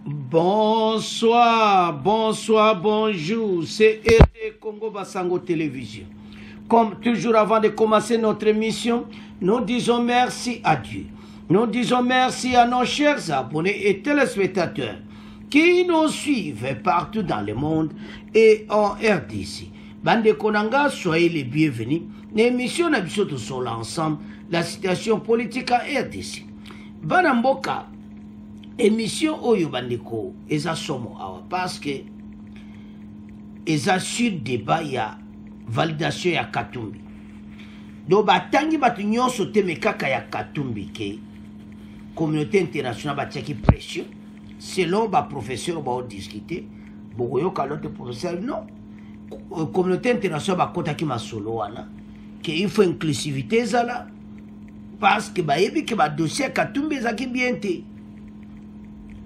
Bonsoir, bonsoir, bonjour. C'est RT Congo Basango Télévision. Comme toujours avant de commencer notre émission, nous disons merci à Dieu. Nous disons merci à nos chers abonnés et téléspectateurs qui nous suivent partout dans le monde et en RDC. Bande Konanga, soyez les bienvenus. L'émission n'a pas tout seul ensemble, la situation politique en RDC. Banamboka, émission Oyo Bandeko, eza somo awa, parce que eza sur débat ya validation ya Katumbi. Donc batangi batu nyonso teme kaka ya Katumbi ke communauté internationale batiaki pression selon ba professeur ba discuter bokoyo ka l'autre professeur non communauté internationale ba kotaki masolo wana ke il faut inclusivité zala parce que ba yebi ke ba dossier Katumbi ezaki bien te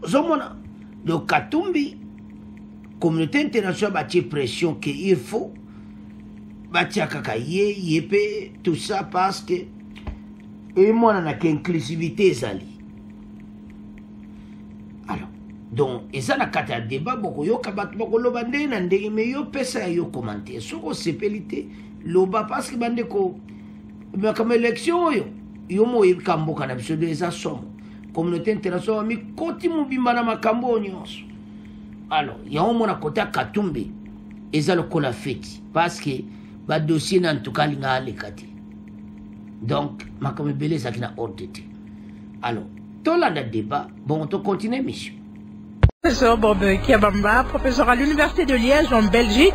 zomona donc Katumbi communauté internationale batie pression que il faut batia kaka yepe tout ça parce que et moi na que inclusivité ezali. Alors donc eza na kata débat boko yoka batu boko loba ndenge na ndenge mais yo pesa yo commenter soko sepelité loba parce que bande ko comme élection yo mo yikamboka na biso de eza somo communauté internationale mi koti mobimba na makambo nyonso. Alors ya omona kota Katumbi eza lokola feti parce que ba dossier na ntuka linga alekati. Donc makambo belé ça qui na ordre. Alors tout là le débat bon on continue mission. Professeur Bob Kiabamba, professeur à l'Université de Liège en Belgique.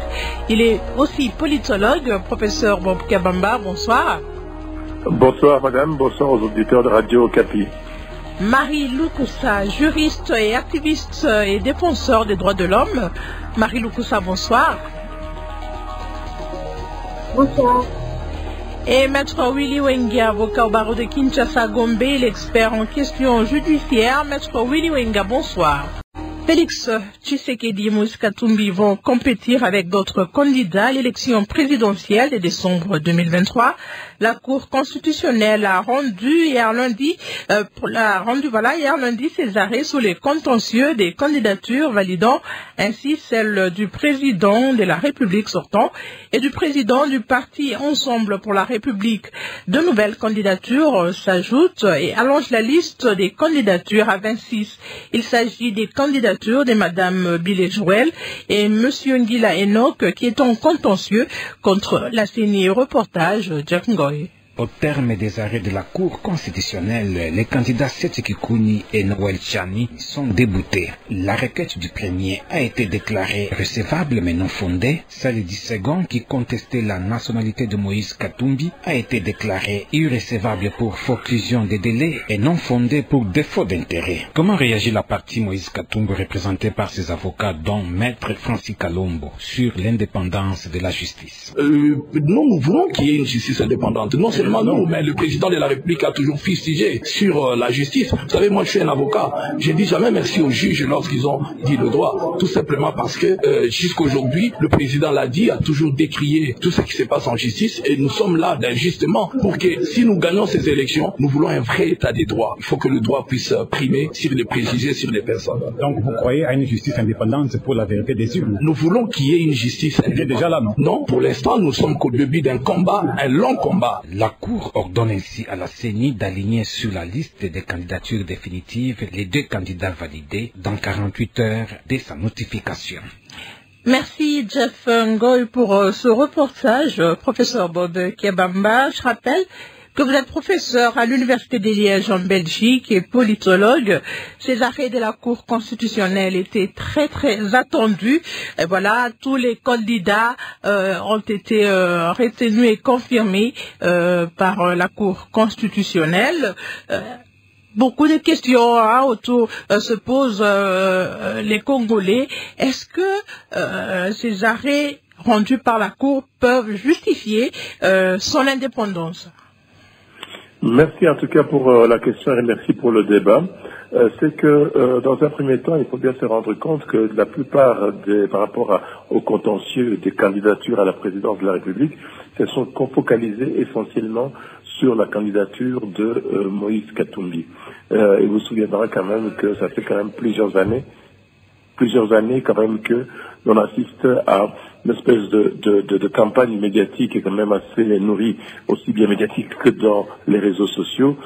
Il est aussi politologue. Professeur Bob Kiabamba, bonsoir. Bonsoir madame, bonsoir aux auditeurs de Radio Okapi. Marie Loukoussa, juriste et activiste et défenseur des droits de l'homme. Marie Loukoussa, bonsoir. Bonsoir. Et Maître Willy Wenga, avocat au barreau de Kinshasa Gombe, l'expert en questions judiciaires. Maître Willy Wenga, bonsoir. Félix Tshisekedi et Moïse Katumbi vont compétir avec d'autres candidats à l'élection présidentielle de décembre 2023. La Cour constitutionnelle a rendu hier lundi ses arrêts sur les contentieux des candidatures validant ainsi celle du président de la République sortant et du président du parti Ensemble pour la République. De nouvelles candidatures s'ajoutent et allongent la liste des candidatures à 26. Il s'agit des candidatures de Madame Bilé Joël et Monsieur Ngila Enoch qui est en contentieux contre la CENI. Reportage Jack Ngoy. Au terme des arrêts de la Cour constitutionnelle, les candidats Setiki Kouni et Noël Chani sont déboutés. La requête du premier a été déclarée recevable mais non fondée. Celle du second, qui contestait la nationalité de Moïse Katumbi, a été déclarée irrecevable pour forclusion des délais et non fondée pour défaut d'intérêt. Comment réagit la partie Moïse Katumbi représentée par ses avocats, dont Maître Francis Kalombo, sur l'indépendance de la justice? Nous voulons qu'il y ait une justice indépendante. Non seulement nous, mais le président de la République a toujours fustigé sur la justice. Vous savez, moi je suis un avocat. Je dis jamais merci aux juges lorsqu'ils ont dit le droit. Tout simplement parce que jusqu'aujourd'hui, le président l'a dit, a toujours décrié tout ce qui se passe en justice et nous sommes là justement pour que si nous gagnons ces élections, nous voulons un vrai état des droits. Il faut que le droit puisse primer sur les préjugés, sur les personnes. Donc vous croyez à une justice indépendante pour la vérité des urnes? Nous voulons qu'il y ait une justice indépendante. Elle est déjà là, non? Non, pour l'instant, nous sommes qu'au début d'un combat, un long combat. La Cour ordonne ainsi à la CENI d'aligner sur la liste des candidatures définitives les deux candidats validés dans 48 heures dès sa notification. Merci Jeff Ngoy pour ce reportage, professeur Bob Kiabamba. Je rappelle que vous êtes professeur à l'Université de Liège en Belgique et politologue. Ces arrêts de la Cour constitutionnelle étaient très attendus. Et voilà, tous les candidats ont été retenus et confirmés par la Cour constitutionnelle. Beaucoup de questions autour se posent les Congolais. Est-ce que ces arrêts rendus par la Cour peuvent justifier son indépendance? Merci en tout cas pour la question et merci pour le débat. C'est que dans un premier temps, il faut bien se rendre compte que la plupart par rapport au contentieux des candidatures à la présidence de la République, se sont focalisés essentiellement sur la candidature de Moïse Katumbi. Et vous vous souviendrez quand même que ça fait quand même plusieurs années plusieurs années quand même que l'on assiste à une espèce de campagne médiatique et quand même assez nourrie, aussi bien médiatique que dans les réseaux sociaux,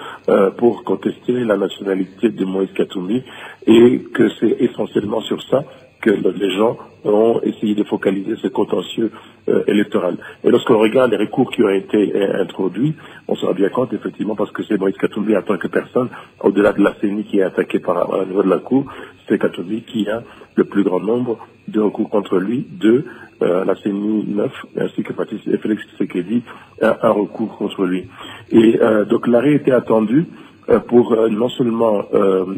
pour contester la nationalité de Moïse Katumbi, et que c'est essentiellement sur ça que les gens ont essayé de focaliser ce contentieux électoral. Et lorsqu'on regarde les recours qui ont été introduits, on se rend bien compte, effectivement, parce que c'est Moïse Katumbi en tant que personne, au-delà de la CENI qui est attaquée au niveau de la Cour, c'est Katumbi qui a le plus grand nombre de recours contre lui, la CENI 9, ainsi que Félix Tshisekedi a un recours contre lui. Et donc l'arrêt était attendu pour non seulement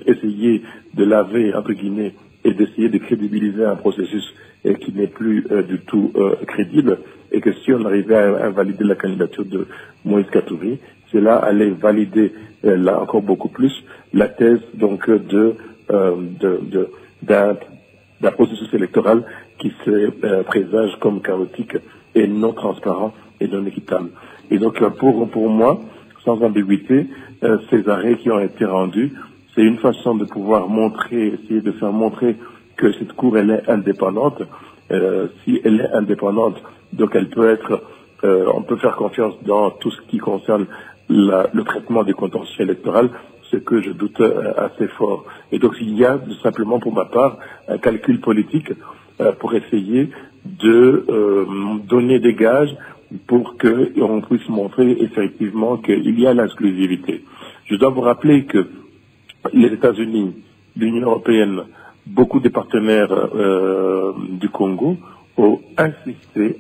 essayer de laver, entre guillemets, et d'essayer de crédibiliser un processus qui n'est plus du tout crédible, et que si on arrivait à invalider la candidature de Moïse Katumbi, cela allait valider là encore beaucoup plus la thèse donc d'un processus électoral qui se présage comme chaotique et non transparent et non équitable. Et donc pour moi, sans ambiguïté, ces arrêts qui ont été rendus, c'est une façon de pouvoir essayer de faire montrer que cette Cour, elle est indépendante. Si elle est indépendante, donc elle peut être, on peut faire confiance dans tout ce qui concerne le traitement des contentieux électoraux, ce que je doute assez fort. Et donc il y a simplement pour ma part un calcul politique pour essayer de donner des gages pour qu'on puisse montrer effectivement qu'il y a l'exclusivité. Je dois vous rappeler que les États-Unis, l'Union européenne, beaucoup de partenaires du Congo ont insisté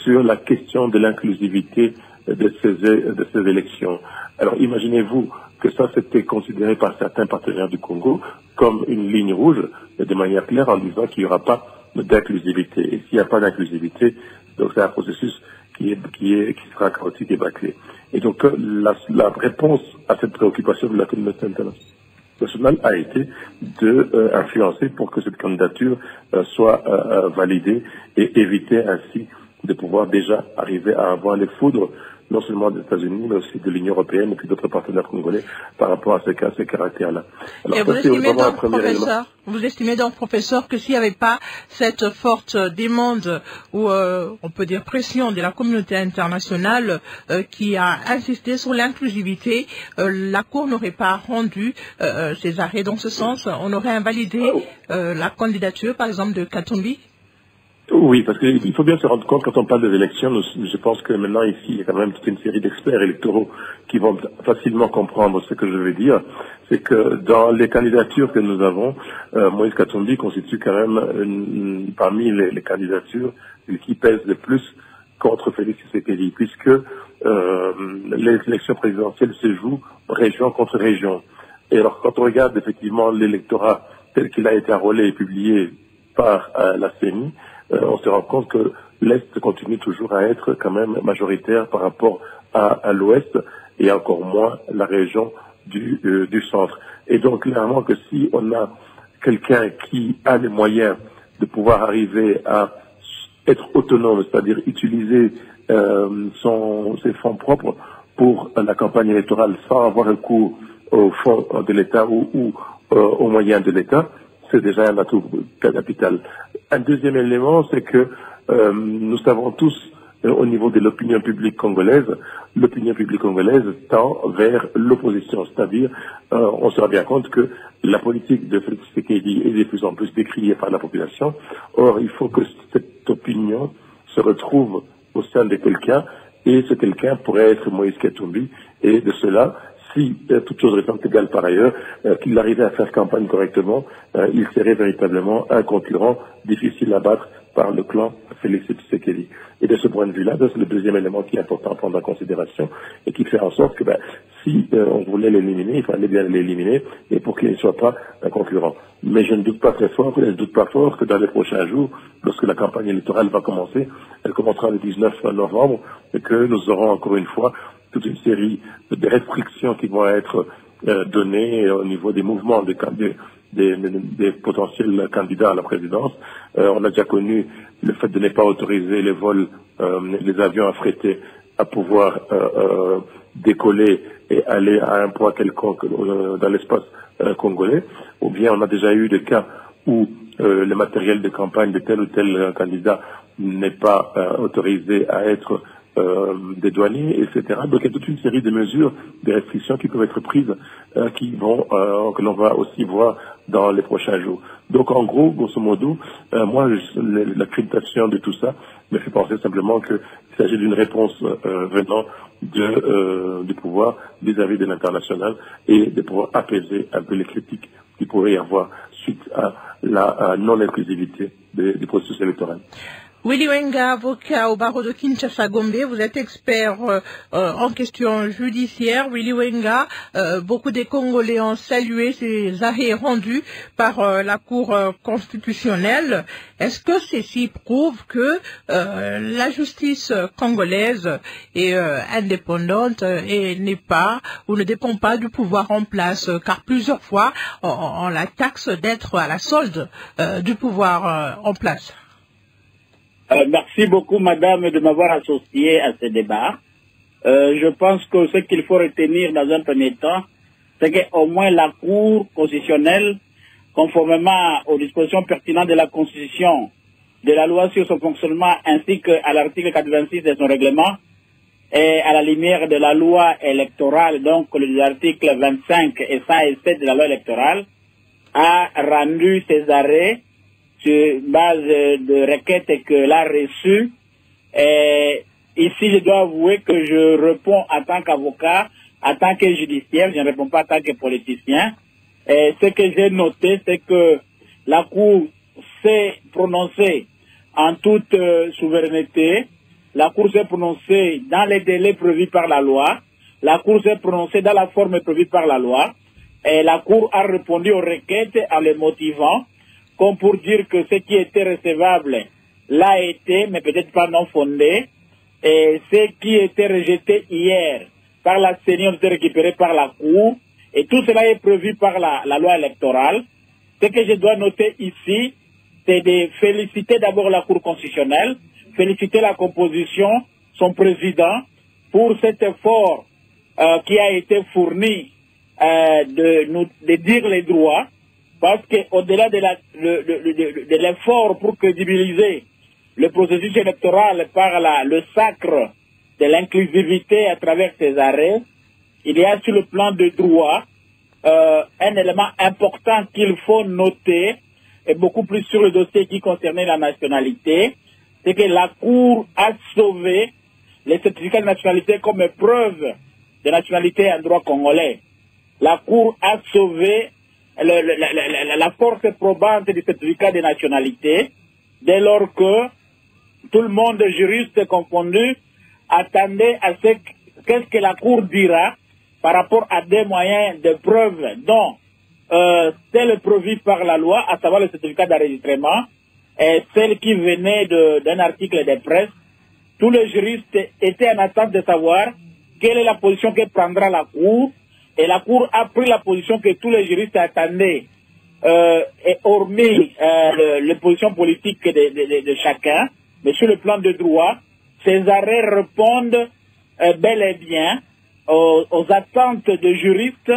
sur la question de l'inclusivité de ces élections. Alors imaginez-vous que ça c'était considéré par certains partenaires du Congo comme une ligne rouge, de manière claire, en disant qu'il n'y aura pas d'inclusivité. Et s'il n'y a pas d'inclusivité, donc c'est un processus qui sera chaotique et bâclé. Et donc la réponse à cette préoccupation de la communauté internationale a été d'influencer pour que cette candidature soit validée et éviter ainsi de pouvoir déjà arriver à avoir les foudres non seulement des États-Unis, mais aussi de l'Union européenne et puis d'autres partenaires congolais par rapport à ces caractères-là. Alors, et vous estimez donc, professeur, que s'il n'y avait pas cette forte demande ou on peut dire pression de la communauté internationale qui a insisté sur l'inclusivité, la Cour n'aurait pas rendu ses arrêts dans ce sens, on aurait invalidé la candidature, par exemple, de Katumbi? Oui, parce qu'il faut bien se rendre compte, quand on parle des élections, je pense que maintenant ici, il y a quand même toute une série d'experts électoraux qui vont facilement comprendre ce que je veux dire. C'est que dans les candidatures que nous avons, Moïse Katumbi constitue quand même parmi les candidatures qui pèsent le plus contre Félix Tshisekedi, puisque les élections présidentielles se jouent région contre région. Et alors, quand on regarde effectivement l'électorat tel qu'il a été enrôlé et publié par la CENI, on se rend compte que l'Est continue toujours à être quand même majoritaire par rapport à l'Ouest et encore moins la région du centre. Et donc clairement que si on a quelqu'un qui a les moyens de pouvoir arriver à être autonome, c'est-à-dire utiliser ses fonds propres pour la campagne électorale sans avoir recours aux fonds de l'État ou aux moyens de l'État, c'est déjà un atout capital. Un deuxième élément, c'est que nous savons tous, au niveau de l'opinion publique congolaise tend vers l'opposition. C'est-à-dire, on se rend bien compte que la politique de Félix Tshisekedi est de plus en plus décriée par la population. Or, il faut que cette opinion se retrouve au sein de quelqu'un, et ce quelqu'un pourrait être Moïse Katumbi, et de cela, si toute chose restant égale par ailleurs, qu'il arrivait à faire campagne correctement, il serait véritablement un concurrent difficile à battre par le clan Félix Tshisekedi. Et de ce point de vue-là, c'est le deuxième élément qui est important à prendre en considération et qui fait en sorte que si on voulait l'éliminer, il fallait bien l'éliminer et pour qu'il ne soit pas un concurrent. Mais je ne doute pas fort que dans les prochains jours, lorsque la campagne électorale va commencer, elle commencera le 19 novembre, et que nous aurons encore une fois toute une série de restrictions qui vont être données au niveau des mouvements des potentiels candidats à la présidence. On a déjà connu le fait de ne pas autoriser les vols, les avions affrétés à pouvoir décoller et aller à un point quelconque dans l'espace congolais. Ou bien on a déjà eu des cas où le matériel de campagne de tel ou tel candidat n'est pas autorisé à être dédouané, etc. Donc il y a toute une série de mesures, de restrictions qui peuvent être prises, que l'on va aussi voir dans les prochains jours. Donc en gros, grosso modo, l'accréditation de tout ça me fait penser simplement qu'il s'agit d'une réponse venant du pouvoir vis-à-vis de l'international et de pouvoir apaiser un peu les critiques qu'il pourrait y avoir suite à la non-inclusivité du processus électoral. Willy Wenga, avocat au barreau de Kinshasa-Gombe, vous êtes expert en questions judiciaires. Willy Wenga, beaucoup des Congolais ont salué ces arrêts rendus par la Cour constitutionnelle. Est-ce que ceci prouve que la justice congolaise est indépendante et n'est pas ou ne dépend pas du pouvoir en place? Car plusieurs fois, on la taxe d'être à la solde du pouvoir en place. Merci beaucoup, madame, de m'avoir associé à ce débat. Je pense que ce qu'il faut retenir dans un premier temps, c'est qu'au moins la Cour constitutionnelle, conformément aux dispositions pertinentes de la Constitution, de la loi sur son fonctionnement, ainsi qu'à l'article 86 de son règlement, et à la lumière de la loi électorale, donc les articles 25 et 107 de la loi électorale, a rendu ses arrêts sur base de requêtes qu'elle a reçues. Et ici, je dois avouer que je réponds en tant qu'avocat, en tant que judiciaire, je ne réponds pas en tant que politicien. Et ce que j'ai noté, c'est que la Cour s'est prononcée en toute souveraineté. La Cour s'est prononcée dans les délais prévus par la loi. La Cour s'est prononcée dans la forme prévue par la loi. Et la Cour a répondu aux requêtes en les motivant, comme pour dire que ce qui était recevable l'a été, mais peut-être pas non fondé, et ce qui était rejeté hier par la CENI ont été récupérés par la Cour, et tout cela est prévu par la loi électorale. Ce que je dois noter ici, c'est de féliciter d'abord la Cour constitutionnelle, féliciter la composition, son président, pour cet effort qui a été fourni de dire les droits, parce qu'au-delà de l'effort pour crédibiliser le processus électoral par le sacre de l'inclusivité à travers ces arrêts, il y a sur le plan de droit un élément important qu'il faut noter, et beaucoup plus sur le dossier qui concernait la nationalité, c'est que la Cour a sauvé les certificats de nationalité comme preuve de nationalité en droit congolais. La Cour a sauvé la force probante du certificat de nationalité, dès lors que tout le monde, juriste confondu, attendait à qu'est-ce que la Cour dira par rapport à des moyens de preuve dont celle prévue par la loi, à savoir le certificat d'enregistrement, et celle qui venait d'un article de presse. Tous les juristes étaient en attente de savoir quelle est la position que prendra la Cour. Et la Cour a pris la position que tous les juristes attendaient, et hormis les positions politiques de chacun, mais sur le plan de droit, ces arrêts répondent bel et bien aux attentes des juristes.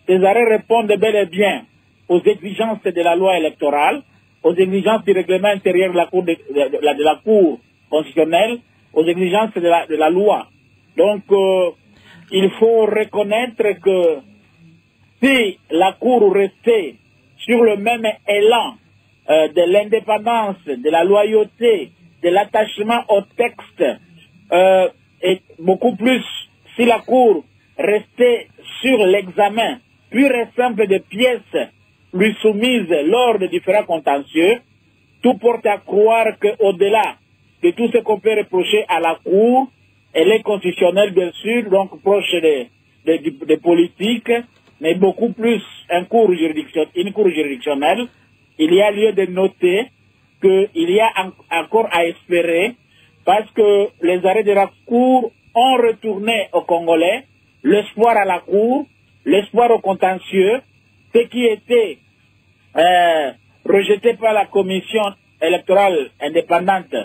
Ces arrêts répondent bel et bien aux exigences de la loi électorale, aux exigences du règlement intérieur de la Cour constitutionnelle, aux exigences de la loi. Donc, il faut reconnaître que si la Cour restait sur le même élan de l'indépendance, de la loyauté, de l'attachement au texte, et beaucoup plus si la Cour restait sur l'examen pur et simple des pièces lui soumises lors de différents contentieux, tout porte à croire qu'au-delà de tout ce qu'on peut reprocher à la Cour, elle est constitutionnelle, bien sûr, donc proche des politiques, mais beaucoup plus une cour juridictionnelle. Il y a lieu de noter qu'il y a encore à espérer, parce que les arrêts de la Cour ont retourné aux Congolais l'espoir à la Cour, l'espoir au contentieux, ce qui était rejeté par la Commission électorale indépendante,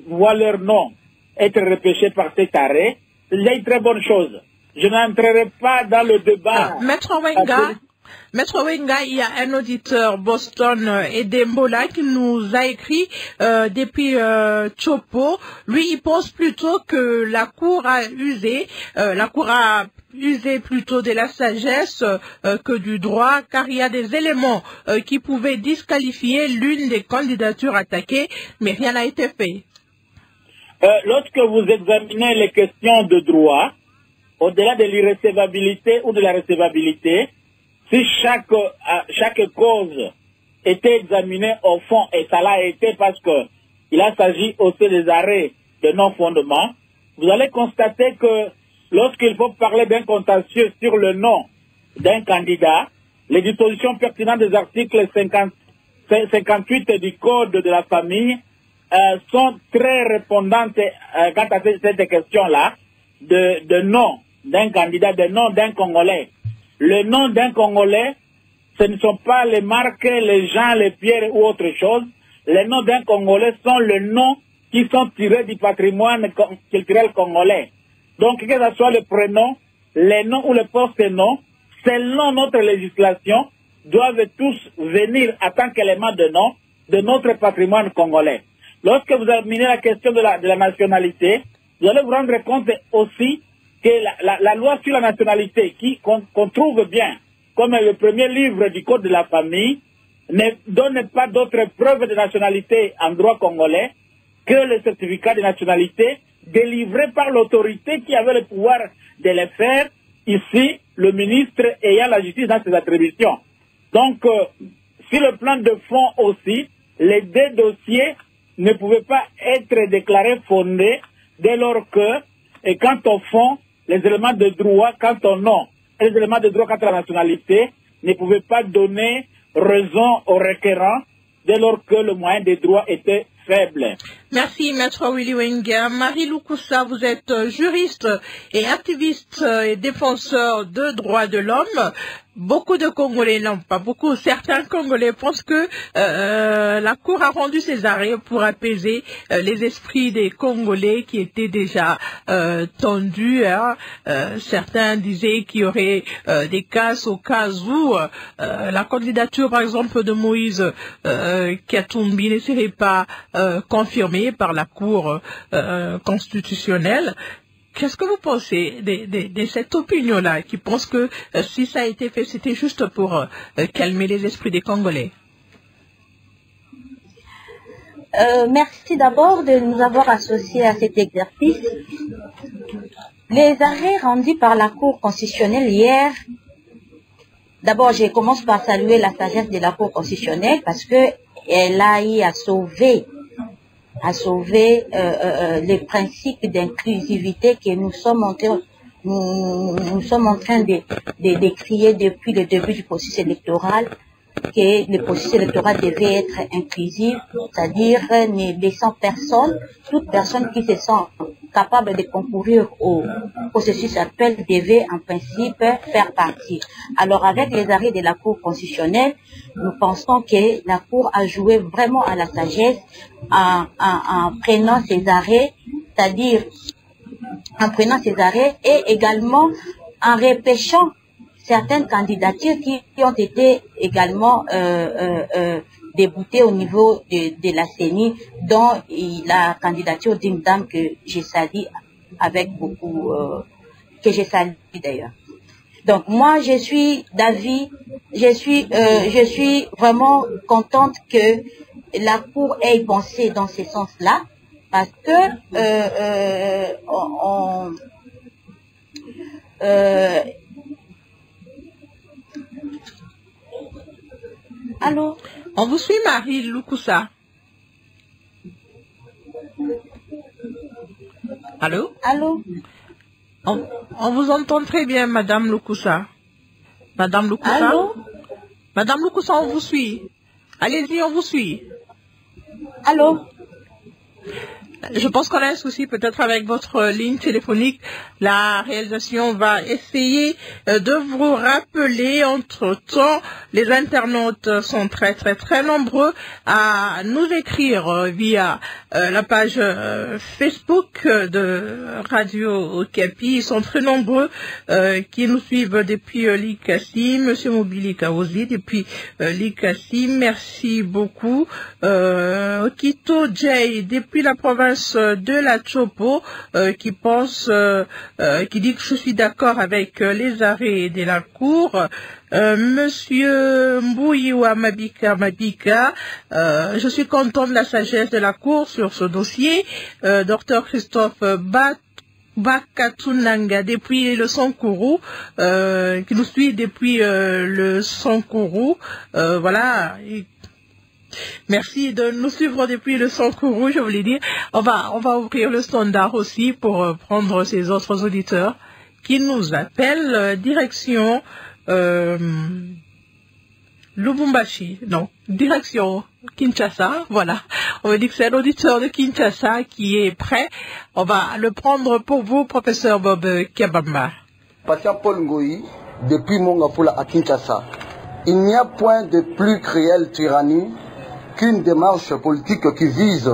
voit leur nom être repêché par cet arrêt. C'est une très bonne chose. Je n'entrerai pas dans le débat. Maître Wenga, Maître Wenga, il y a un auditeur Boston Edembola qui nous a écrit depuis Chopo. Lui, il pense plutôt que la Cour a usé plutôt de la sagesse que du droit, car il y a des éléments qui pouvaient disqualifier l'une des candidatures attaquées, mais rien n'a été fait. Lorsque vous examinez les questions de droit, au-delà de l'irrécevabilité ou de la recevabilité, si chaque cause était examinée au fond, et ça l'a été parce qu'il a s'agi aussi des arrêts de non-fondement, vous allez constater que lorsqu'il faut parler d'un contentieux sur le nom d'un candidat, les dispositions pertinentes des articles 58 du Code de la famille sont très répondantes quant à cette question-là, de nom d'un candidat, de nom d'un Congolais. Le nom d'un Congolais, ce ne sont pas les marques, les gens, les pierres ou autre chose. Les noms d'un Congolais sont les noms qui sont tirés du patrimoine culturel congolais. Donc, que ce soit le prénom, les noms ou les post-noms, selon notre législation, doivent tous venir en tant qu'élément de nom de notre patrimoine congolais. Lorsque vous examinez la question de la nationalité, vous allez vous rendre compte aussi que la loi sur la nationalité, qu'on trouve bien comme le premier livre du Code de la famille, ne donne pas d'autres preuves de nationalité en droit congolais que le certificat de nationalité délivré par l'autorité qui avait le pouvoir de le faire, ici, le ministre ayant la justice dans ses attributions. Donc, sur le plan de fond aussi, les deux dossiers ne pouvaient pas être déclarés fondés dès lors que, et quant au fond, les éléments de droit quant au nom et les éléments de droit quant à la nationalité ne pouvaient pas donner raison au requérant dès lors que le moyen de droit était faible. Merci, Maître Willy Wenga. Marie Loukoussa, vous êtes juriste et activiste et défenseur de droits de l'homme. Beaucoup de Congolais, non pas beaucoup, certains Congolais pensent que la Cour a rendu ses arrêts pour apaiser les esprits des Congolais qui étaient déjà tendus. Hein. Certains disaient qu'il y aurait des casses au cas où la candidature, par exemple, de Moïse Katumbi ne serait pas confirmée par la Cour constitutionnelle. Qu'est-ce que vous pensez de cette opinion-là, qui pense que si ça a été fait, c'était juste pour calmer les esprits des Congolais? Merci d'abord de nous avoir associés à cet exercice. Les arrêts rendus par la Cour constitutionnelle hier, d'abord je commence par saluer la sagesse de la Cour constitutionnelle parce qu'elle a eu à sauver les principes d'inclusivité que nous sommes en train de décrier depuis le début du processus électoral, que le processus électoral devait être inclusif, c'est-à-dire ne laissant personne, toute personne qui se sent capable de concourir au processus actuel devait en principe faire partie. Alors avec les arrêts de la Cour constitutionnelle, nous pensons que la Cour a joué vraiment à la sagesse en prenant ces arrêts, c'est-à-dire en prenant ces arrêts et également en repêchant certaines candidatures qui ont été également déboutées au niveau de la CENI, dont la candidature d'une dame que j'ai saluée avec beaucoup, que j'ai saluée d'ailleurs. Donc moi je suis d'avis, je suis vraiment contente que la Cour ait pensé dans ce sens-là, parce que allô? On vous suit, Marie Loukoussa. Allô? Allô? On vous entend très bien, Madame Loukoussa. Madame Loukoussa? Allô? Madame Loukoussa, on vous suit. Allez-y, on vous suit. Allô? Je pense qu'on a un souci peut-être avec votre ligne téléphonique. La réalisation va essayer de vous rappeler. Entre-temps, les internautes sont très nombreux à nous écrire via la page Facebook de Radio Okapi. Ils sont très nombreux qui nous suivent depuis l'ICACI, Monsieur Mobili Kaozi, depuis l'ICACI. Merci beaucoup. Okito Jay, depuis la province de la Chopo, qui dit que je suis d'accord avec les arrêts de la Cour. Monsieur Mbouyiwa Mabika, je suis content de la sagesse de la Cour sur ce dossier. Docteur Christophe Bakatunanga depuis le Sankourou, qui nous suit depuis le Sankourou. Voilà. Merci de nous suivre depuis le Sankourou, je voulais dire. On va ouvrir le standard aussi pour prendre ces autres auditeurs qui nous appellent. Direction Lubumbashi, non, direction Kinshasa, voilà. On va dire que c'est l'auditeur de Kinshasa qui est prêt. On va le prendre pour vous, professeur Bob Kiabamba. Patient Paul Ngoï, depuis Mongapula à Kinshasa. Il n'y a point de plus cruelle tyrannie qu'une démarche politique qui vise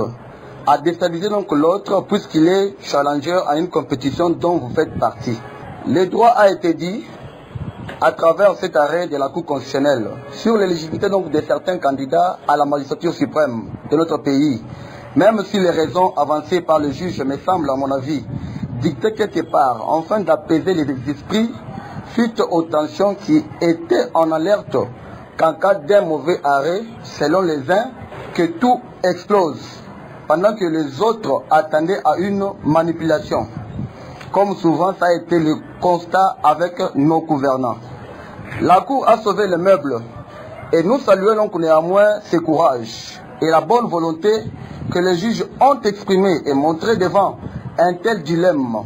à déstabiliser donc l'autre puisqu'il est challenger à une compétition dont vous faites partie. Le droit a été dit à travers cet arrêt de la Cour constitutionnelle sur l'éligibilité donc de certains candidats à la magistrature suprême de notre pays, même si les raisons avancées par le juge me semblent, à mon avis, dictées quelque part, afin d'apaiser les esprits suite aux tensions qui étaient en alerte qu'en cas d'un mauvais arrêt, selon les uns, que tout explose, pendant que les autres attendaient à une manipulation. Comme souvent ça a été le constat avec nos gouvernants. La Cour a sauvé le meuble et nous saluons donc néanmoins ce courage et la bonne volonté que les juges ont exprimé et montré devant un tel dilemme,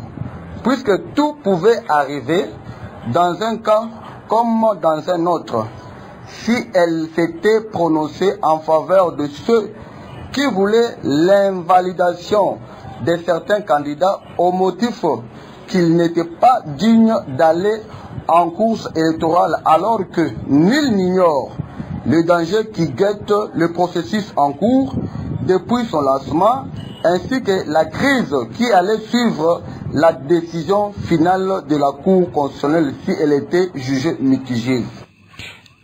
puisque tout pouvait arriver dans un cas comme dans un autre, si elle s'était prononcée en faveur de ceux qui voulaient l'invalidation de certains candidats au motif qu'ils n'étaient pas dignes d'aller en course électorale, alors que nul n'ignore le danger qui guette le processus en cours depuis son lancement, ainsi que la crise qui allait suivre la décision finale de la Cour constitutionnelle si elle était jugée mitigée.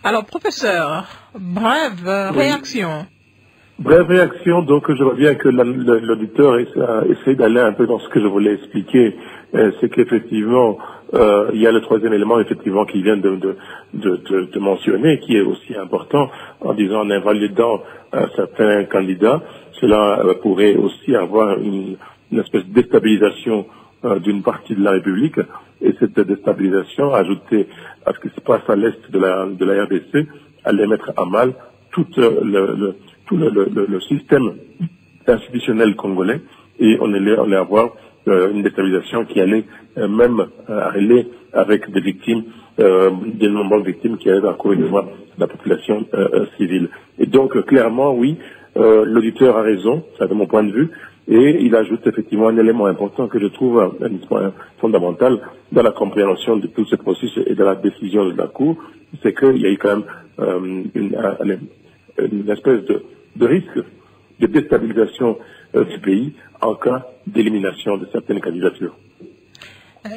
Alors, professeur, brève réaction. Brève réaction, donc je vois bien que l'auditeur essaie d'aller un peu dans ce que je voulais expliquer, c'est qu'effectivement, il y a le troisième élément effectivement qui vient de mentionner, qui est aussi important, en disant en invalidant certains candidats, cela pourrait aussi avoir une espèce de déstabilisation d'une partie de la République, et cette déstabilisation, ajoutée à ce qui se passe à l'est de la RDC, allait mettre à mal tout le système institutionnel congolais, et on allait avoir une déstabilisation qui allait même aller avec des victimes, des nombreuses victimes qui allaient encore une fois la population civile. Et donc clairement, oui, l'auditeur a raison, ça de mon point de vue, et il ajoute effectivement un élément important que je trouve un point fondamental dans la compréhension de tout ce processus et de la décision de la Cour, c'est qu'il y a eu quand même une espèce de risque de déstabilisation du pays en cas d'élimination de certaines candidatures.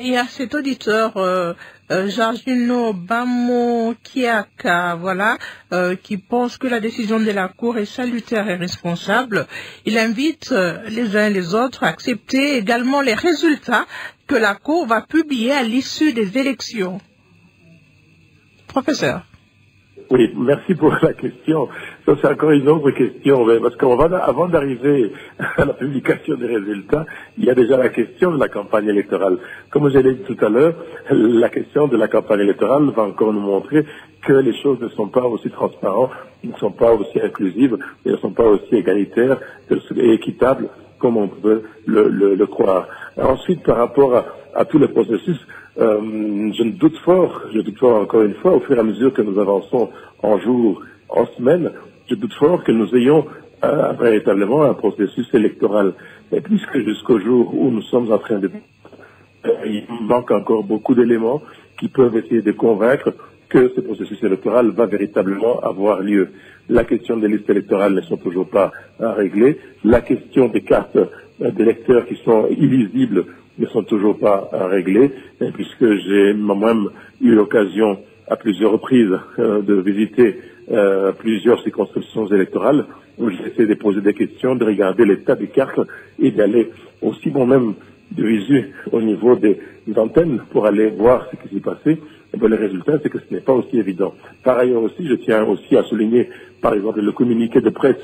Il y a cet auditeur, Georgino Bamokiaka, voilà, qui pense que la décision de la Cour est salutaire et responsable. Il invite les uns et les autres à accepter également les résultats que la Cour va publier à l'issue des élections. Professeur. Oui, merci pour la question. Ça, c'est encore une autre question, parce qu'avant d'arriver à la publication des résultats, il y a déjà la question de la campagne électorale. Comme je l'ai dit tout à l'heure, la question de la campagne électorale va encore nous montrer que les choses ne sont pas aussi transparentes, ne sont pas aussi inclusives, et ne sont pas aussi égalitaires et équitables comme on peut le croire. Ensuite, par rapport à tout le processus, je doute fort encore une fois, au fur et à mesure que nous avançons en jours, en semaines, je doute fort que nous ayons véritablement un processus électoral. Et puisque jusqu'au jour où nous sommes en train de... il manque encore beaucoup d'éléments qui peuvent essayer de convaincre que ce processus électoral va véritablement avoir lieu. La question des listes électorales ne sont toujours pas réglées. La question des cartes d'électeurs qui sont illisibles ne sont toujours pas réglées, puisque j'ai moi-même eu l'occasion à plusieurs reprises de visiter plusieurs circonscriptions électorales où j'ai essayé de poser des questions, de regarder l'état des cartes et d'aller aussi moi-même de visu au niveau des antennes pour aller voir ce qui s'est passé. Et bien, le résultat, c'est que ce n'est pas aussi évident. Par ailleurs aussi, je tiens aussi à souligner, par exemple, le communiqué de presse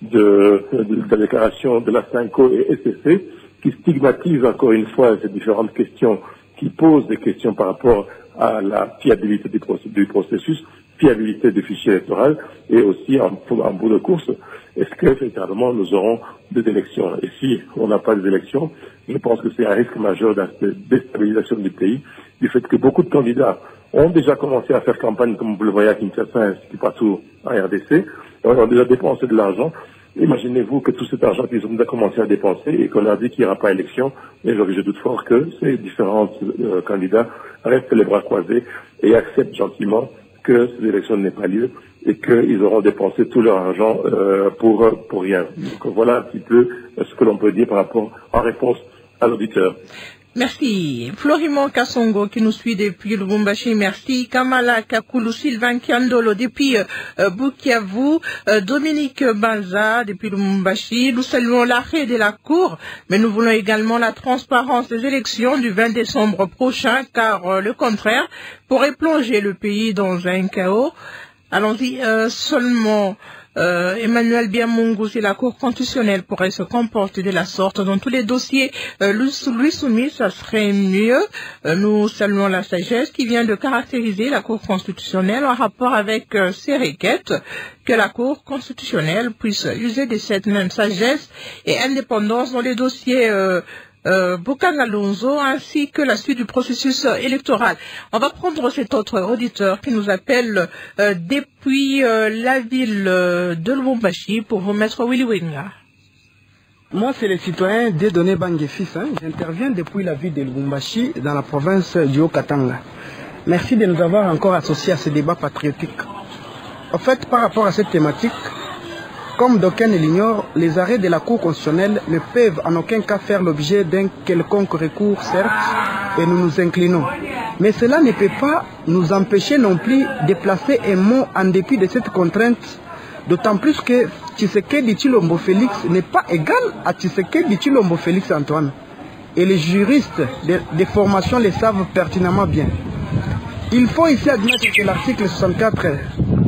de la déclaration de la SYNCO et SCC, qui stigmatise encore une fois ces différentes questions, qui posent des questions par rapport à la fiabilité du processus, fiabilité du fichier électoral, et aussi en bout de course, est-ce que véritablement nous aurons des élections? Et si on n'a pas des élections, je pense que c'est un risque majeur de déstabilisation du pays, du fait que beaucoup de candidats ont déjà commencé à faire campagne, comme vous le voyez à Kinshasa, ainsi que partout en RDC, ont déjà dépensé de l'argent. Imaginez-vous que tout cet argent qu'ils ont déjà commencé à dépenser et qu'on leur dit qu'il n'y aura pas élection, et je doute fort que ces différents candidats restent les bras croisés et acceptent gentiment que ces élections n'aient pas lieu et qu'ils auront dépensé tout leur argent pour rien. Donc voilà un petit peu ce que l'on peut dire par rapport en réponse à l'auditeur. Merci. Florimond Kassongo qui nous suit depuis Lubumbashi, merci. Kamala Kakulu, Sylvain Kiandolo depuis Bukavu, Dominique Banza depuis Lubumbashi. Nous saluons l'arrêt de la Cour, mais nous voulons également la transparence des élections du 20 décembre prochain, car le contraire pourrait plonger le pays dans un chaos. Allons-y, seulement Emmanuel Biamungu, si la Cour constitutionnelle pourrait se comporter de la sorte dans tous les dossiers lui soumis, ça serait mieux. Nous saluons la sagesse qui vient de caractériser la Cour constitutionnelle en rapport avec ces requêtes, que la Cour constitutionnelle puisse user de cette même sagesse et indépendance dans les dossiers Bokanga Lonzo ainsi que la suite du processus électoral. On va prendre cet autre auditeur qui nous appelle depuis la ville de Lubumbashi pour vous mettre Willy Wenga. Moi, c'est le citoyen Dieudonné Bangé-Fils. J'interviens depuis la ville de Lubumbashi dans la province du Haut-Katanga. Merci de nous avoir encore associés à ce débat patriotique. En fait, par rapport à cette thématique, comme d'aucuns l'ignorent, les arrêts de la Cour constitutionnelle ne peuvent en aucun cas faire l'objet d'un quelconque recours, certes, et nous nous inclinons. Mais cela ne peut pas nous empêcher non plus de placer un mot en dépit de cette contrainte, d'autant plus que Tshisekedi Tshilombo Félix n'est pas égal à Tshisekedi Tshilombo Félix Antoine. Et les juristes de formation le savent pertinemment bien. Il faut ici admettre que l'article 64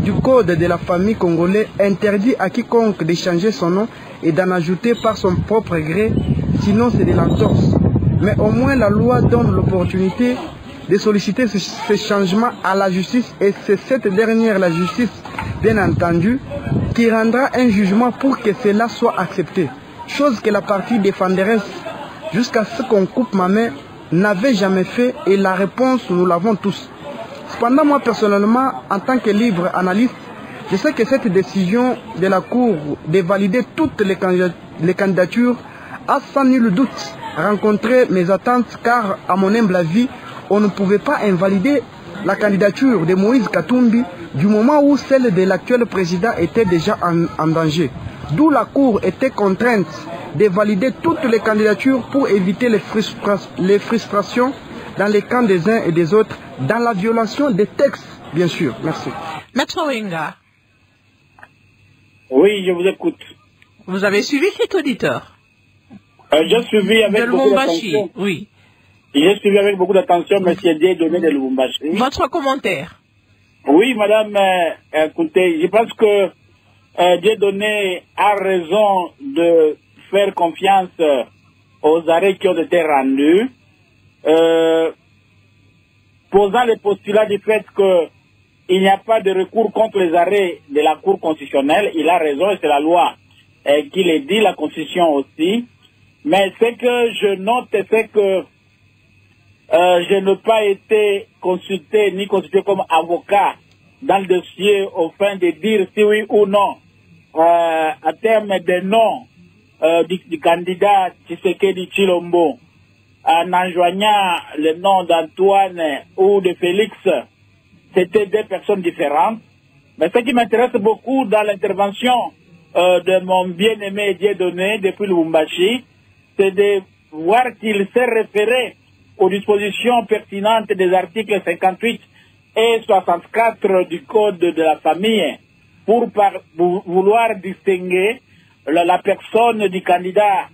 du Code de la famille congolais interdit à quiconque d'échanger son nom et d'en ajouter par son propre gré, sinon c'est de l'entorse. Mais au moins la loi donne l'opportunité de solliciter ce changement à la justice et c'est cette dernière, la justice, bien entendu, qui rendra un jugement pour que cela soit accepté. Chose que la partie défenderesse, jusqu'à ce qu'on coupe ma main, n'avait jamais fait et la réponse, nous l'avons tous. Cependant, moi personnellement, en tant que libre analyste, je sais que cette décision de la Cour de valider toutes les candidatures a sans nul doute rencontré mes attentes car, à mon humble avis, on ne pouvait pas invalider la candidature de Moïse Katumbi du moment où celle de l'actuel président était déjà en danger. D'où la Cour était contrainte de valider toutes les candidatures pour éviter les frustrations dans les camps des uns et des autres, dans la violation des textes, bien sûr. Merci. Maître Wenga. Oui, je vous écoute. Vous avez suivi cet auditeur? J'ai suivi avec beaucoup d'attention. Oui. J'ai suivi avec beaucoup d'attention M. Dieudonné de Lubumbashi. Votre commentaire? Oui, madame, écoutez, je pense que Dieudonné a raison de faire confiance aux arrêts qui ont été rendus. Posant le postulat du fait qu'il n'y a pas de recours contre les arrêts de la Cour constitutionnelle, il a raison et c'est la loi qui le dit, la Constitution aussi. Mais ce que je note, c'est que je n'ai pas été consulté ni consulté comme avocat dans le dossier au fin de dire si oui ou non à terme des noms du candidat Tshisekedi Tshilombo, en enjoignant le nom d'Antoine ou de Félix, c'était deux personnes différentes. Mais ce qui m'intéresse beaucoup dans l'intervention de mon bien-aimé Dieudonné depuis Lubumbashi, c'est de voir qu'il s'est référé aux dispositions pertinentes des articles 58 et 64 du Code de la famille pour vouloir distinguer la personne du candidat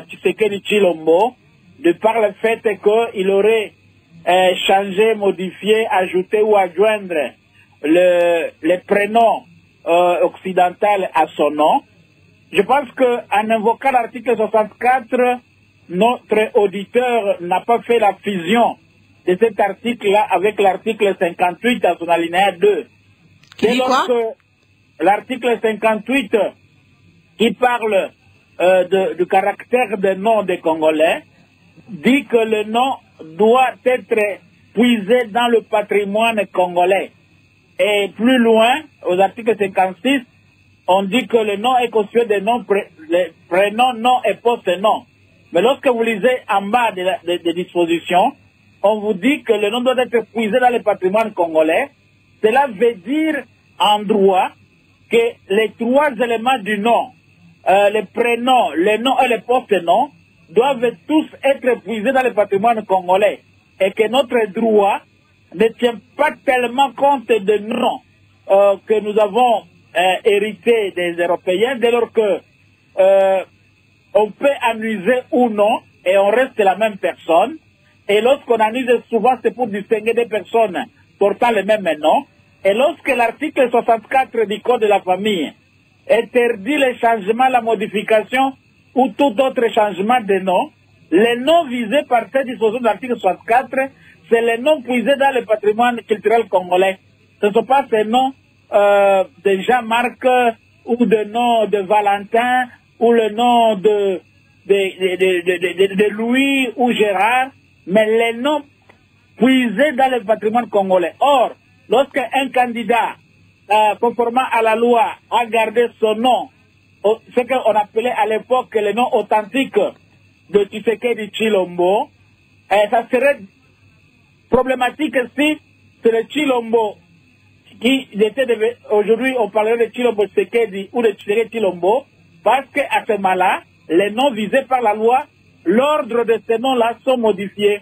Tshisekedi Tshilombo de par le fait qu'il aurait changé, modifié, ajouté ou adjoindre les prénoms occidental à son nom. Je pense qu'en invoquant l'article 64, notre auditeur n'a pas fait la fusion de cet article-là avec l'article 58 à son alinéa 2. C'est lorsque l'article 58 qui parle du caractère des noms des Congolais dit que le nom doit être puisé dans le patrimoine congolais. Et plus loin, aux articles 56, on dit que le nom est constitué des noms, les prénoms, noms et post-noms. Mais lorsque vous lisez en bas des dispositions, on vous dit que le nom doit être puisé dans le patrimoine congolais. Cela veut dire en droit que les trois éléments du nom, les prénoms, les noms et les post-noms, doivent tous être puisés dans le patrimoine congolais. Et que notre droit ne tient pas tellement compte de noms que nous avons hérités des Européens, dès lors que on peut amuser ou non, et on reste la même personne. Et lorsqu'on amuse souvent, c'est pour distinguer des personnes portant le même nom. Et lorsque l'article 64 du Code de la famille interdit le changement, la modification ou tout autre changement de nom, les noms visés par cette disposition de l'article 64, c'est les noms puisés dans le patrimoine culturel congolais. Ce ne sont pas ces noms de Jean-Marc ou de nom de Valentin ou le nom de Louis ou Gérard, mais les noms puisés dans le patrimoine congolais. Or, lorsqu'un candidat, conformément à la loi, a gardé son nom, ce qu'on appelait à l'époque le nom authentique de Tshisekedi Tshilombo, ça serait problématique si c'est le Tshilombo qui était aujourd'hui on parlerait de Tshilombo Tshisekedi ou de Tshisekedi Tshilombo, parce qu'à ce moment-là, les noms visés par la loi, l'ordre de ces noms-là sont modifiés.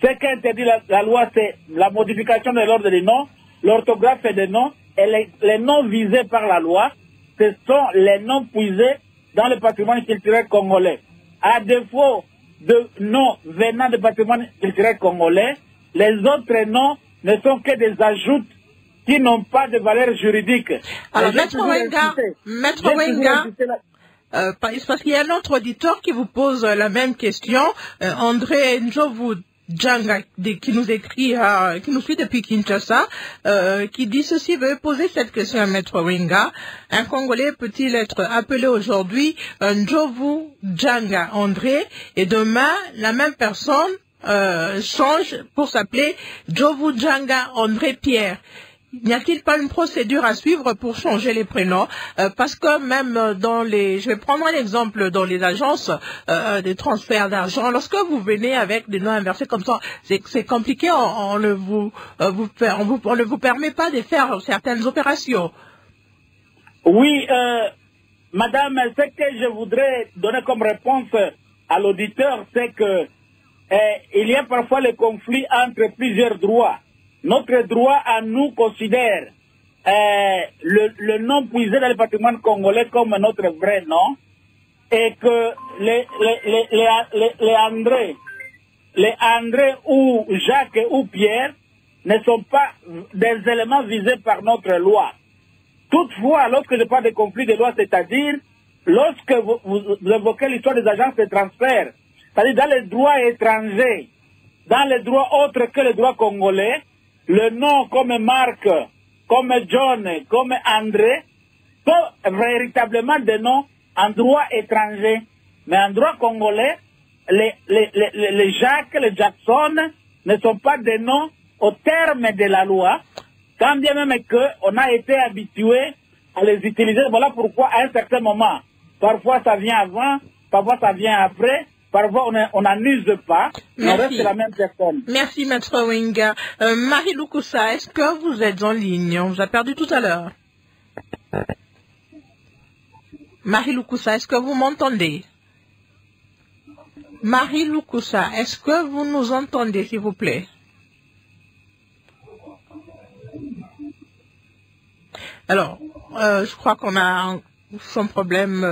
Ce qu'interdit la loi, c'est la modification de l'ordre des noms, l'orthographe des noms, et les noms visés par la loi, ce sont les noms puisés dans le patrimoine culturel congolais. À défaut de noms venant du patrimoine culturel congolais, les autres noms ne sont que des ajouts qui n'ont pas de valeur juridique. Alors, Maître Wenga, parce qu'il y a un autre auditeur qui vous pose la même question, André Njovu Djanga, qui nous écrit, qui nous suit depuis Kinshasa, qui dit ceci: veut poser cette question à Maître Wenga. Un Congolais peut-il être appelé aujourd'hui Njovu Djanga André, et demain la même personne change pour s'appeler Njovu Djanga André Pierre? N'y a-t-il pas une procédure à suivre pour changer les prénoms? Parce que même dans les... Je vais prendre un exemple dans les agences des transferts d'argent. Lorsque vous venez avec des noms inversés comme ça, c'est compliqué. On ne vous permet pas de faire certaines opérations. Oui, madame, ce que je voudrais donner comme réponse à l'auditeur, c'est que il y a parfois le conflit entre plusieurs droits. Notre droit à nous considère le nom puisé dans le patrimoine congolais comme notre vrai nom, et que les André ou Jacques ou Pierre ne sont pas des éléments visés par notre loi. Toutefois, lorsque je parle de conflit de loi, c'est-à-dire lorsque vous évoquez l'histoire des agences de transfert, c'est-à-dire dans les droits étrangers, dans les droits autres que les droits congolais, le nom comme Marc, comme John, comme André, sont véritablement des noms en droit étranger. Mais en droit congolais, les Jacques, les Jackson ne sont pas des noms au terme de la loi, quand bien même qu'on a été habitué à les utiliser. Voilà pourquoi à un certain moment, parfois ça vient avant, parfois ça vient après, parfois on n'en use pas, mais on reste la même personne. Merci Maître Wenga. Marie Lukusa, est-ce que vous êtes en ligne? On vous a perdu tout à l'heure. Marie Lukusa, est-ce que vous m'entendez? Marie Lukusa, est-ce que vous nous entendez, s'il vous plaît? Alors, je crois qu'on a son problème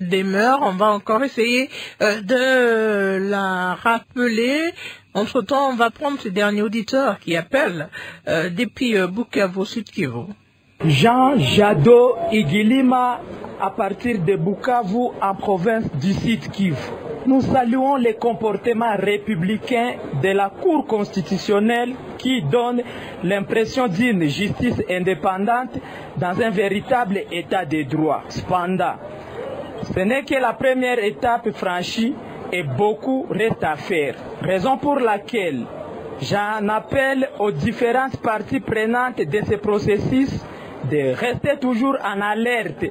demeure. On va encore essayer de la rappeler. Entre-temps, on va prendre ce dernier auditeur qui appelle depuis Bukavu, Sud Kivu. Jean Jadot Igilima, à partir de Bukavu, en province du Sud Kivu. Nous saluons les comportements républicains de la Cour constitutionnelle qui donne l'impression d'une justice indépendante dans un véritable état de droit. Cependant, ce n'est que la première étape franchie et beaucoup reste à faire. Raison pour laquelle j'en appelle aux différentes parties prenantes de ce processus de rester toujours en alerte,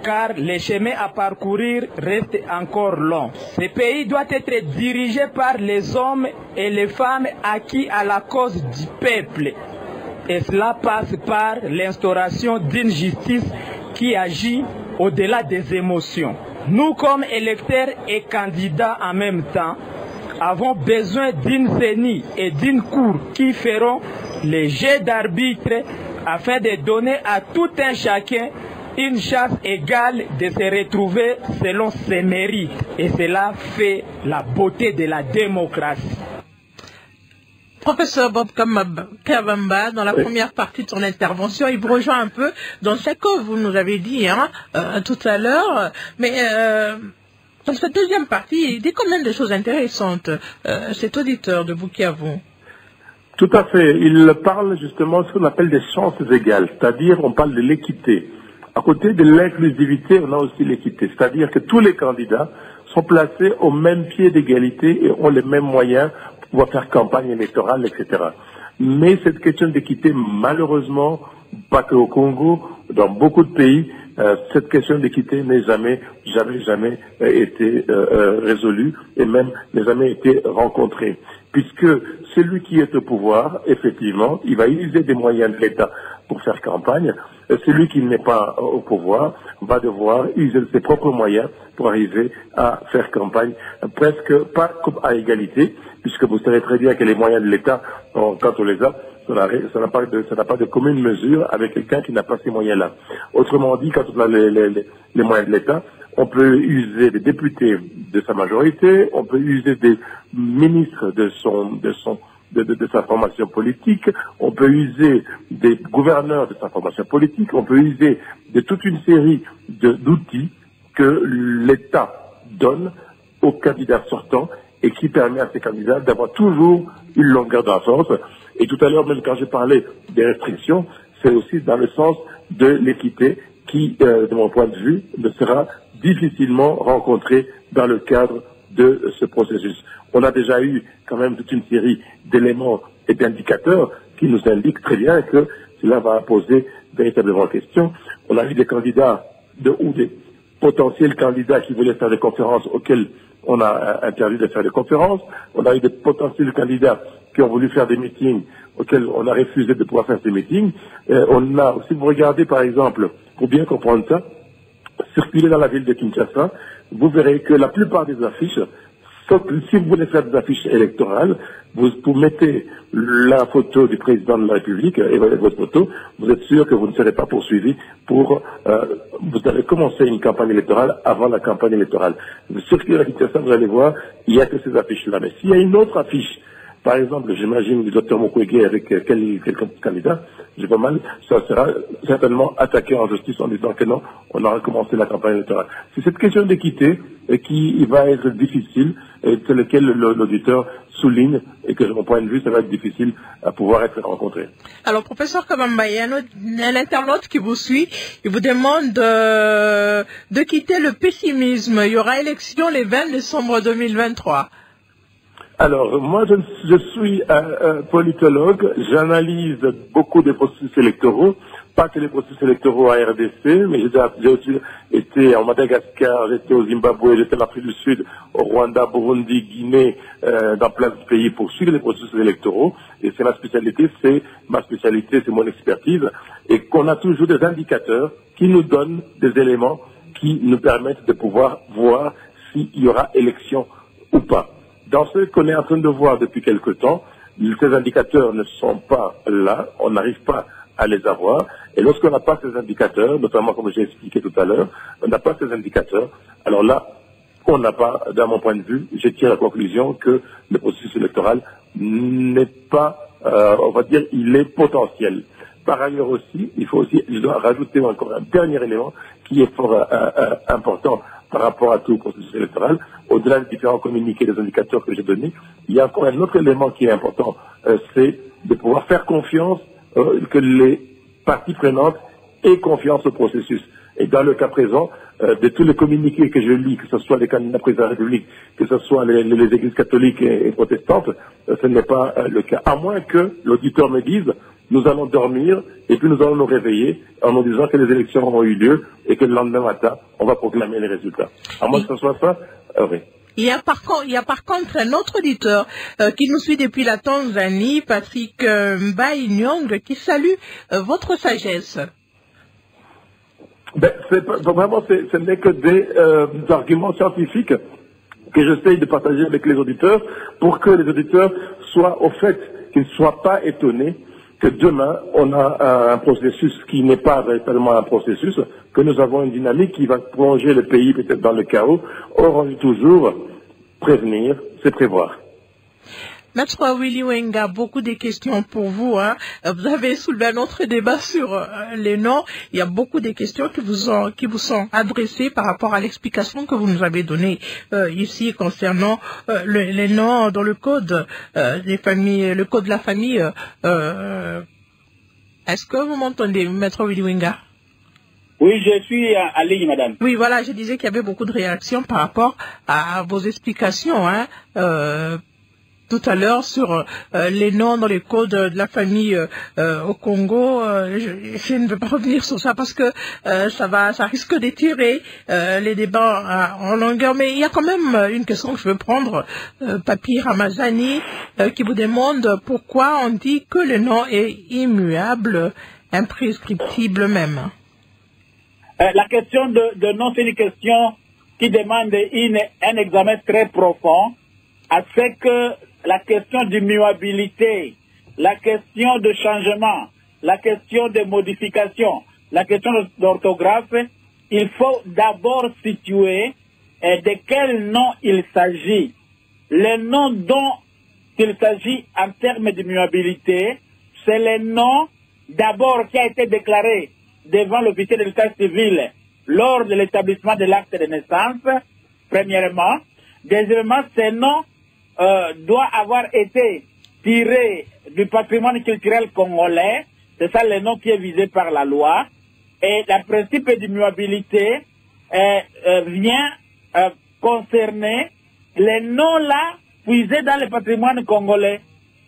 car les chemins à parcourir restent encore longs. Ce pays doit être dirigé par les hommes et les femmes acquis à la cause du peuple. Et cela passe par l'instauration d'une justice qui agit au-delà des émotions. Nous, comme électeurs et candidats en même temps, avons besoin d'une CENI et d'une cour qui feront les jets d'arbitre afin de donner à tout un chacun une chance égale de se retrouver selon ses mérites. Et cela fait la beauté de la démocratie. Professeur Bob Kabamba, dans la première partie de son intervention, il rejoint un peu dans ce que vous nous avez dit tout à l'heure, mais dans cette deuxième partie, il dit quand même des choses intéressantes, cet auditeur de Bukavu. Tout à fait. Il parle justement de ce qu'on appelle des chances égales, c'est-à-dire on parle de l'équité. À côté de l'inclusivité, on a aussi l'équité, c'est-à-dire que tous les candidats sont placés au même pied d'égalité et ont les mêmes moyens pour pouvoir faire campagne électorale, etc. Mais cette question d'équité, malheureusement, pas que au Congo, dans beaucoup de pays, cette question d'équité n'est jamais été résolue et même n'a jamais été rencontrée. Puisque celui qui est au pouvoir, effectivement, il va utiliser des moyens de l'État pour faire campagne. Celui qui n'est pas au pouvoir va devoir utiliser ses propres moyens pour arriver à faire campagne, presque pas comme à égalité, puisque vous savez très bien que les moyens de l'État, quand on les a, ça n'a pas de commune mesure avec quelqu'un qui n'a pas ces moyens-là. Autrement dit, quand on a les moyens de l'État, on peut user des députés de sa majorité, on peut user des ministres de sa formation politique, on peut user des gouverneurs de sa formation politique, on peut user de toute une série d'outils que l'État donne aux candidats sortants et qui permet à ces candidats d'avoir toujours une longueur d'avance. Et tout à l'heure, même quand j'ai parlé des restrictions, c'est aussi dans le sens de l'équité qui, de mon point de vue, ne sera difficilement rencontrée dans le cadre de ce processus. On a déjà eu quand même toute une série d'éléments et d'indicateurs qui nous indiquent très bien que cela va poser véritablement question. On a eu des candidats ou des potentiels candidats qui voulaient faire des conférences auxquelles on a interdit de faire des conférences. On a eu des potentiels candidats qui ont voulu faire des meetings auxquels on a refusé de pouvoir faire ces meetings. Si vous regardez par exemple, pour bien comprendre ça, circuler dans la ville de Kinshasa, vous verrez que la plupart des affiches, sauf que si vous voulez faire des affiches électorales, vous mettez la photo du président de la République et votre photo, vous êtes sûr que vous ne serez pas poursuivi vous allez commencer une campagne électorale avant la campagne électorale. Vous circulez à Kinshasa, vous allez voir, il n'y a que ces affiches-là. Mais s'il y a une autre affiche, par exemple, j'imagine le Dr Mukwege avec quelqu'un candidat, j'ai pas mal, ça sera certainement attaqué en justice en disant que non, on a recommencé la campagne électorale. C'est cette question d'équité qui va être difficile et c'est lequel l'auditeur souligne et que de mon point de vue, ça va être difficile à pouvoir être rencontré. Alors, professeur Kabamba, il y a un internaute qui vous suit, il vous demande de quitter le pessimisme. Il y aura élection le 20 décembre 2023. Alors, moi, je suis un politologue, j'analyse beaucoup des processus électoraux, pas que les processus électoraux à RDC, mais j'ai aussi été en Madagascar, j'étais au Zimbabwe, j'étais en Afrique du Sud, au Rwanda, Burundi, Guinée, dans plein de pays pour suivre les processus électoraux. Et c'est ma spécialité, c'est mon expertise. Et qu'on a toujours des indicateurs qui nous donnent des éléments qui nous permettent de pouvoir voir s'il y aura élection ou pas. Dans ce qu'on est en train de voir depuis quelque temps, ces indicateurs ne sont pas là, on n'arrive pas à les avoir. Et lorsqu'on n'a pas ces indicateurs, notamment comme j'ai expliqué tout à l'heure, on n'a pas ces indicateurs, alors là, on n'a pas, d'un mon point de vue, je tire la conclusion que le processus électoral n'est pas, on va dire, il est potentiel. Par ailleurs aussi, je dois rajouter encore un dernier élément qui est fort important par rapport à tout le processus électoral. Au-delà des différents communiqués, des indicateurs que j'ai donnés, il y a encore un autre élément qui est important, c'est de pouvoir faire confiance, que les parties prenantes aient confiance au processus. Et dans le cas présent, de tous les communiqués que je lis, que ce soit les candidats présidents de la République, que ce soit les églises catholiques et protestantes, ce n'est pas le cas. À moins que l'auditeur me dise, nous allons dormir et puis nous allons nous réveiller en nous disant que les élections ont eu lieu et que le lendemain matin, on va proclamer les résultats. À moins que ce soit ça, oui. Il y a par contre un autre auditeur qui nous suit depuis la Tanzanie, Patrick Mbaye Nyong, qui salue votre sagesse. Ben, vraiment, ce n'est que des arguments scientifiques que j'essaye de partager avec les auditeurs pour que les auditeurs soient au fait, qu'ils ne soient pas étonnés que demain, on a un processus qui n'est pas véritablement un processus, que nous avons une dynamique qui va plonger le pays peut-être dans le chaos. Or, on dit toujours, prévenir, c'est prévoir. Maître Willy Wenga, beaucoup de questions pour vous. Vous avez soulevé un autre débat sur les noms. Il y a beaucoup de questions qui vous sont adressées par rapport à l'explication que vous nous avez donnée ici concernant les noms dans le code des familles, le code de la famille. Est-ce que vous m'entendez, Maître Willy Wenga? Oui, je suis à ligne, madame. Oui, voilà, je disais qu'il y avait beaucoup de réactions par rapport à vos explications, tout à l'heure sur les noms dans les codes de la famille au Congo. Je ne veux pas revenir sur ça parce que ça risque d'étirer les débats en longueur. Mais il y a quand même une question que je veux prendre, Papi Ramazani, qui vous demande pourquoi on dit que le nom est immuable, imprescriptible même. La question de nom, c'est une question qui demande un examen très profond, à ce que la question d'immuabilité, la question de changement, la question de modification, la question d'orthographe, il faut d'abord situer de quel nom il s'agit. Le nom dont il s'agit en termes d'immuabilité, c'est le nom d'abord qui a été déclaré devant l'officier de l'état civil lors de l'établissement de l'acte de naissance, premièrement. Deuxièmement, ce nom doit avoir été tiré du patrimoine culturel congolais, c'est ça le nom qui est visé par la loi, et le principe d'immuabilité vient concerner les noms-là puisés dans le patrimoine congolais.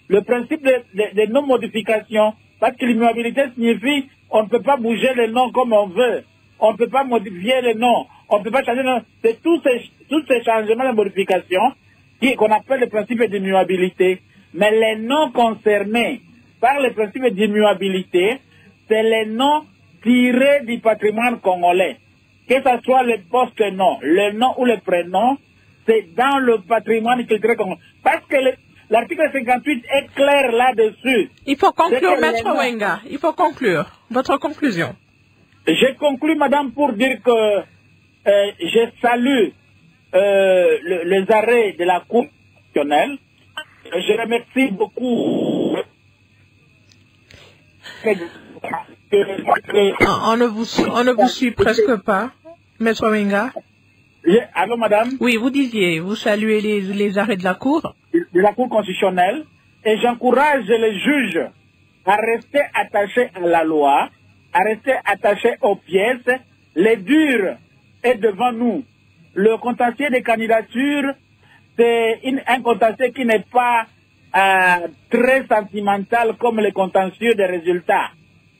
Le principe de non-modification, parce que l'immuabilité signifie on ne peut pas bouger le nom comme on veut, on ne peut pas modifier le nom, on ne peut pas changer le nom. C'est tous ces changements de modification qu'on appelle le principe d'immuabilité. Mais les noms concernés par le principe d'immuabilité, c'est les noms tirés du patrimoine congolais. Que ce soit le post-nom, le nom ou le prénom, c'est dans le patrimoine culturel congolais. Parce que l'article 58 est clair là-dessus. Il faut conclure, Maître Wenga. Il faut conclure. Votre conclusion. Je conclus, madame, pour dire que je salue les arrêts de la Cour constitutionnelle. Je remercie beaucoup. On ne vous suit presque pas, Maître Wenga. Allô, madame? Oui, vous disiez, vous saluez les arrêts de la Cour? De la Cour constitutionnelle. Et j'encourage les juges à rester attachés à la loi, à rester attachés aux pièces. Les dur est devant nous. Le contentieux des candidatures, c'est un contentieux qui n'est pas très sentimental comme le contentieux des résultats.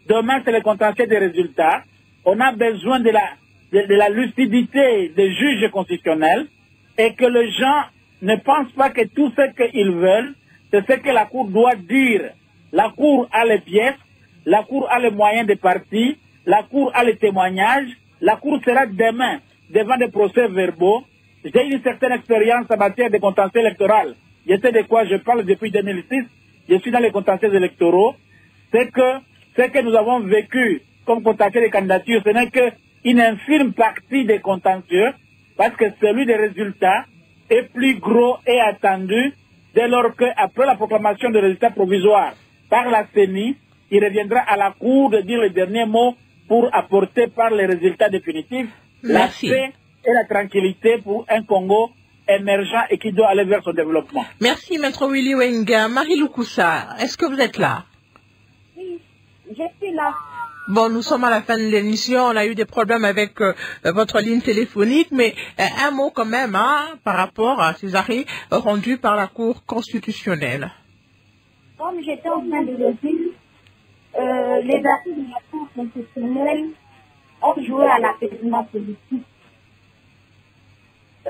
Demain, c'est le contentieux des résultats. On a besoin de la lucidité des juges constitutionnels et que les gens ne pensent pas que tout ce qu'ils veulent, c'est ce que la Cour doit dire. La Cour a les pièces, la Cour a les moyens de partie, la Cour a les témoignages, la Cour sera demain devant des procès verbaux. J'ai une certaine expérience en matière de contentieux électoral. Je sais de quoi je parle depuis 2006. Je suis dans les contentieux électoraux. C'est que ce que nous avons vécu comme contentieux de candidature, ce n'est qu'une infime partie des contentieux, parce que celui des résultats est plus gros et attendu dès lors qu'après la proclamation des résultats provisoires par la CENI, il reviendra à la Cour de dire les derniers mots pour apporter par les résultats définitifs la paix et la tranquillité pour un Congo émergent et qui doit aller vers son développement. Merci, Maître Willy Wenga. Marie Lukusa, est-ce que vous êtes là? Oui, je suis là. Bon, nous sommes à la fin de l'émission, on a eu des problèmes avec votre ligne téléphonique, mais un mot quand même par rapport à ces arrêts rendus par la Cour constitutionnelle. Comme j'étais en train de le dire, les arrêts de la Cour constitutionnelle ont joué à l'apaisement politique.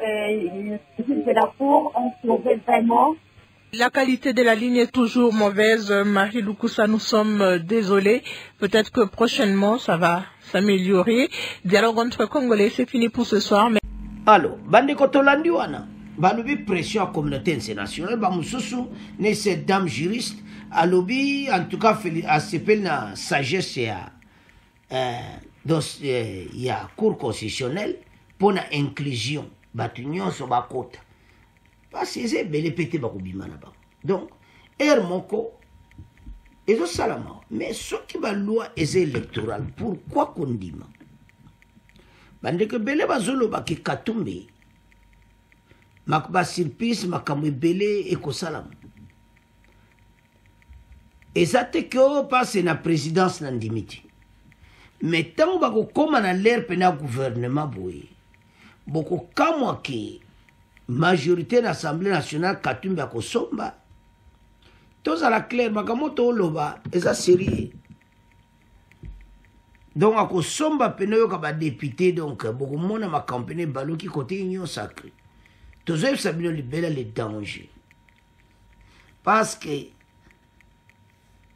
Les juges de la Cour ont sauvé vraiment. La qualité de la ligne est toujours mauvaise, Marie Lukusa, nous sommes désolés. Peut-être que prochainement, ça va s'améliorer. Dialogue entre Congolais, c'est fini pour ce soir. Mais... Alors, Bandeko Tolandi wana, balubi pression à la communauté internationale, bamususu, ne cette dame juriste, à lobby, en tout cas, à s'appelle na sagesse il y a cour constitutionnelle pour la inclusion, batunion sur ba côte. Parce que c'est bel et pété bakubima na ba. Donc, moko, et ça salama. Mais ce qui va loi est électorale, pourquoi qu'on dit ma? Bande que belé bazolo ba ki katumbe, makba surprise makamwe belé et ko salam. Et ça te que passe na présidence nandimiti. Mais tant que vous comme dans l'air pena gouvernement boy, beaucoup comme qui majorité de l'Assemblée nationale katumbi à Kosomba, tous à la claire bakamoto loba et ça sérieux. Donc à Kosomba pena yo kaba député donc beaucoup monde ma campagne balo qui côté union sacrée. Tous eux sabino libérer les dangers parce que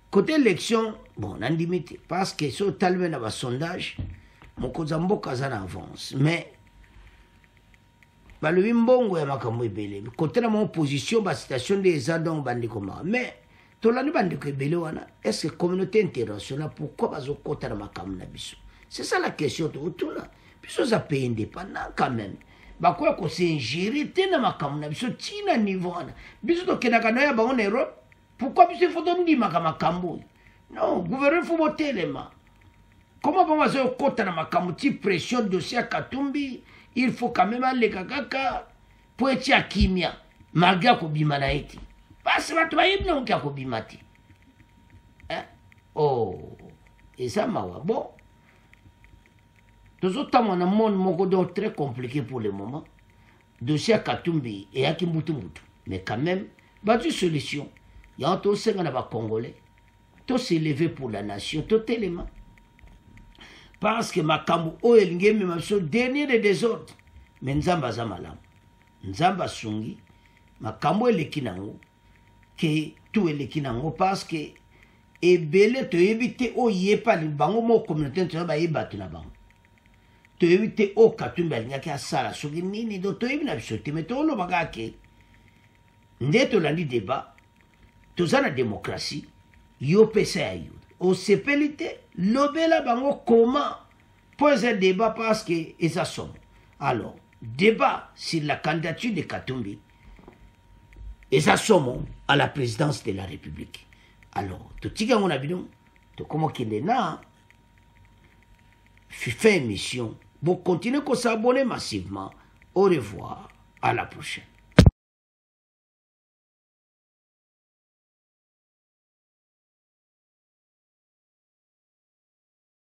côté élection, bon, on a limité. Parce que sur talmen à sondage, mon kozambo kazan avance. Mais, le bimbongo ya makambo ebele. Côté de mon opposition, la situation des adons bandikoma. Mais, tout l'année bandiko ebele wana, est-ce que la communauté internationale, pourquoi bazo kota na makambo na biso? C'est ça la question autour là. Biso za pays indépendant quand même. Bakwa ko se ingérer na makambo na biso tina niveau wana. Biso to kenaka na ya ba on Europe. Pourquoi il faut donner makambo? Non, gouvernement faut voter les mains. Comment on va se côté dans makambo pression dossier à Katumbi? Il faut quand même aller kakaka pour être à kimia malgré ko bimana eti. Parce que tu vas y non ko bimati. Hein? Oh, et ça mawa bon. Tous autres on a monde moko donc très compliqué pour le moment. Dossier à Katumbi et à Kimbutu. Mais quand même, une solution. Il y a un taux de Congolais, tout s'élever pour la nation, tout élément. Parce que Makambu, dernier des désordres, mais Nzamba Zamalam, Nzamba Sungi, Makambu est l'équinango, que tout est l'équinango, parce que, et belé, te éviter au yépa, le bango, mon communauté, tu vas y battre la banque. Te éviter au katumba, il n'y a qu'à ça, la souris, ni d'autres, il n'y a pas de mais tout le bagage, n'est-ce pas le débat? Tous la démocratie, yo pesa yo. Au CPLT, l'obéla bango comment poser un débat parce que ça somme. Alors, débat sur la candidature de Katumbi et ça somme à la présidence de la République. Alors, tout ce qu'on a vu, tout comment qu'il est là, fait émission. Bon, continuez à s'abonner massivement. Au revoir, à la prochaine.